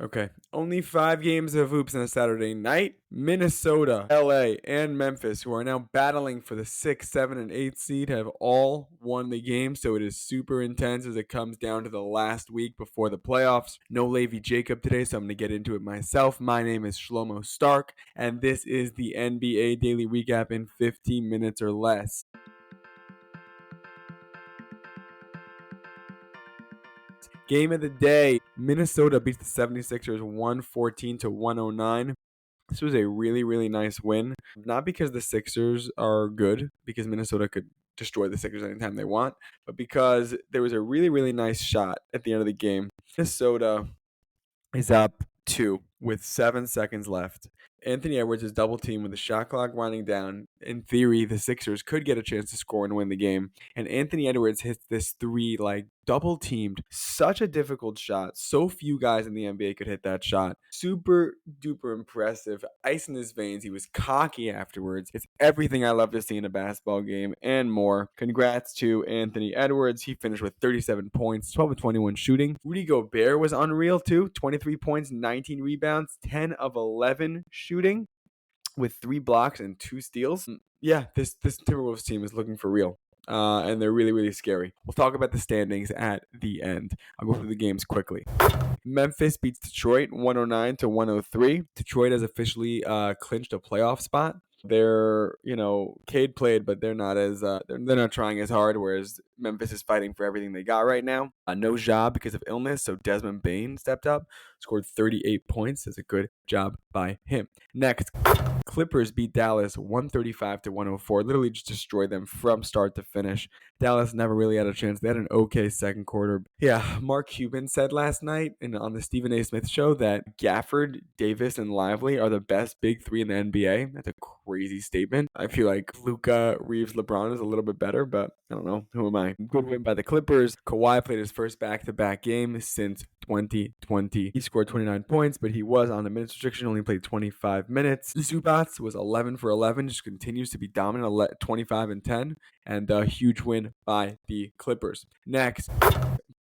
Okay, only 5 games of hoops on a Saturday night. Minnesota, LA, and Memphis, who are now battling for the 6, 7, and 8 seed, have all won the game, so it is super intense as it comes down to the last week before the playoffs. No Levi Jacob today, so I'm going to get into it myself. My name is Shlomo Stark, and this is the NBA Daily Recap in 15 minutes or less. Game of the day, Minnesota beats the 76ers 114-109. This was a really, really nice win. Not because the Sixers are good, because Minnesota could destroy the Sixers anytime they want, but because there was a really, really nice shot at the end of the game. Minnesota is up 2 with 7 seconds left. Anthony Edwards is double teamed with the shot clock winding down. In theory, the Sixers could get a chance to score and win the game. And Anthony Edwards hits this three, like double teamed. Such a difficult shot. So few guys in the NBA could hit that shot. Super duper impressive. Ice in his veins. He was cocky afterwards. It's everything I love to see in a basketball game and more. Congrats to Anthony Edwards. He finished with 37 points, 12 of 21 shooting. Rudy Gobert was unreal too. 23 points, 19 rebounds, 10 of 11 shooting with 3 blocks and 2 steals. Yeah, this Timberwolves team is looking for real. And they're really, really scary. We'll talk about the standings at the end. I'll go through the games quickly. Memphis beats Detroit 109-103. Detroit has officially clinched a playoff spot. They're, Cade played, but they're not they're not trying as hard, whereas Memphis is fighting for everything they got right now. No job because of illness, so Desmond Bane stepped up, scored 38 points. That's a good job by him. Next, Clippers beat Dallas 135-104. Literally just destroyed them from start to finish. Dallas never really had a chance. They had an okay second quarter. Yeah, Mark Cuban said last night on the Stephen A. Smith show that Gafford, Davis, and Lively are the best big three in the NBA. That's a crazy statement. I feel like Luka, Reeves, LeBron is a little bit better, but I don't know. Who am I? Good win by the Clippers. Kawhi played his first back-to-back game since 2020. He scored 29 points, but he was on a minutes restriction, only played 25 minutes. Zubats was 11 for 11, just continues to be dominant, 25 and 10, and a huge win by the Clippers. Next,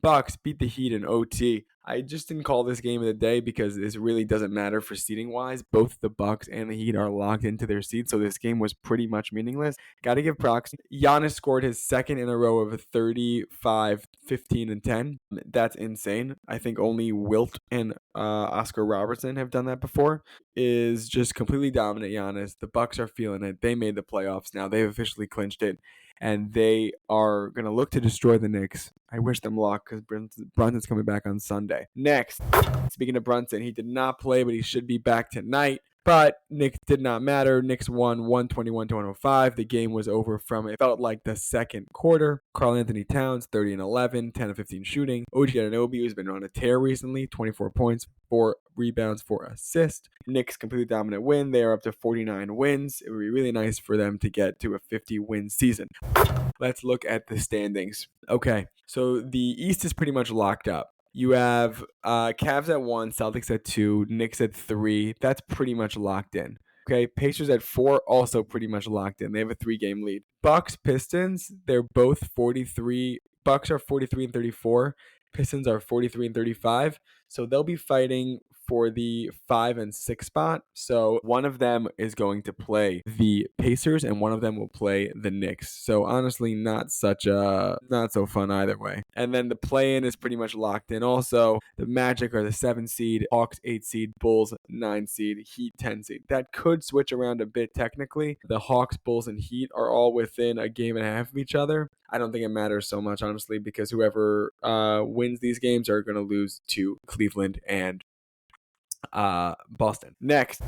Bucks beat the Heat in OT. I just didn't call this game of the day because this really doesn't matter for seeding wise. Both the Bucks and the Heat are locked into their seeds, so this game was pretty much meaningless. Got to give props. Giannis scored his second in a row of 35, 15, and 10. That's insane. I think only Wilt and Oscar Robertson have done that before. Is just completely dominant Giannis. The Bucks are feeling it. They made the playoffs now. They've officially clinched it. And they are going to look to destroy the Knicks. I wish them luck because Brunson's coming back on Sunday. Next, speaking of Brunson, he did not play, but he should be back tonight. But Knicks did not matter. Knicks won 121-105. The game was over from, it felt like the second quarter. Karl-Anthony Towns, 30 and 11, 10 of 15 shooting. OG Anunoby, who's been on a tear recently, 24 points, 4 rebounds, 4 assists. Knicks completely dominant win. They are up to 49 wins. It would be really nice for them to get to a 50-win season. Let's look at the standings. Okay, so the East is pretty much locked up. You have Cavs at 1, Celtics at 2, Knicks at 3. That's pretty much locked in. Okay, Pacers at 4, also pretty much locked in. They have a 3-game lead. Bucks, Pistons, they're both 43. Bucks are 43 and 34. Pistons are 43 and 35. So they'll be fighting for the 5 and 6 spot. So one of them is going to play the Pacers and one of them will play the Knicks. So honestly, not so fun either way. And then the play-in is pretty much locked in also. The Magic are the 7 seed, Hawks 8 seed, Bulls 9 seed, Heat 10 seed. That could switch around a bit technically. The Hawks, Bulls, and Heat are all within a game and a half of each other. I don't think it matters so much, honestly, because whoever wins these games are going to lose to Cleveland and Boston. Next,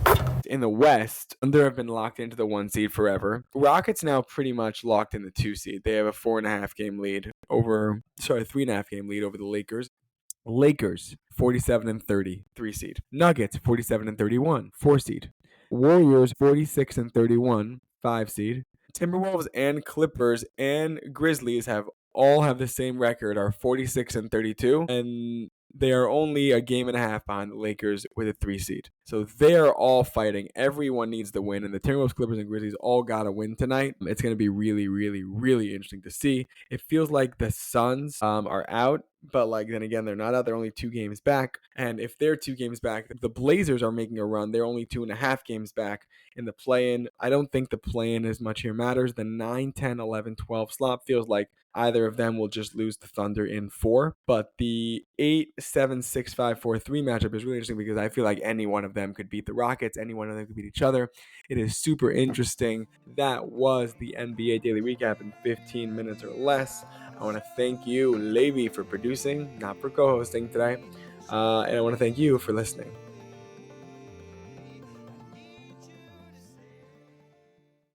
in the West, Thunder have been locked into the 1 seed forever. Rockets now pretty much locked in the 2 seed. They have a 3.5 game lead over the Lakers. Lakers 47 and 30, 3 seed. Nuggets 47 and 31, 4 seed. Warriors 46 and 31, 5 seed. Timberwolves and Clippers and Grizzlies all have the same record, are 46 and 32, and they are only a game and a half behind the Lakers with a 3 seed. So they're all fighting. Everyone needs the win, and the Timberwolves, Clippers, and Grizzlies all got to win tonight. It's going to be really, really, really interesting to see. It feels like the Suns are out, but like then again, they're not out. They're only 2 games back, and if they're 2 games back, the Blazers are making a run. They're only 2.5 games back in the play-in. I don't think the play-in as much here matters. The 9, 10, 11, 12 slot feels like either of them will just lose the Thunder in 4. But the 8, 7, 6, 5, 4, 3 matchup is really interesting because I feel like any one of them could beat the Rockets. Any one of them could beat each other. It is super interesting. That was the NBA Daily Recap in 15 minutes or less. I want to thank you, Levi, for producing, not for co-hosting today. And I want to thank you for listening.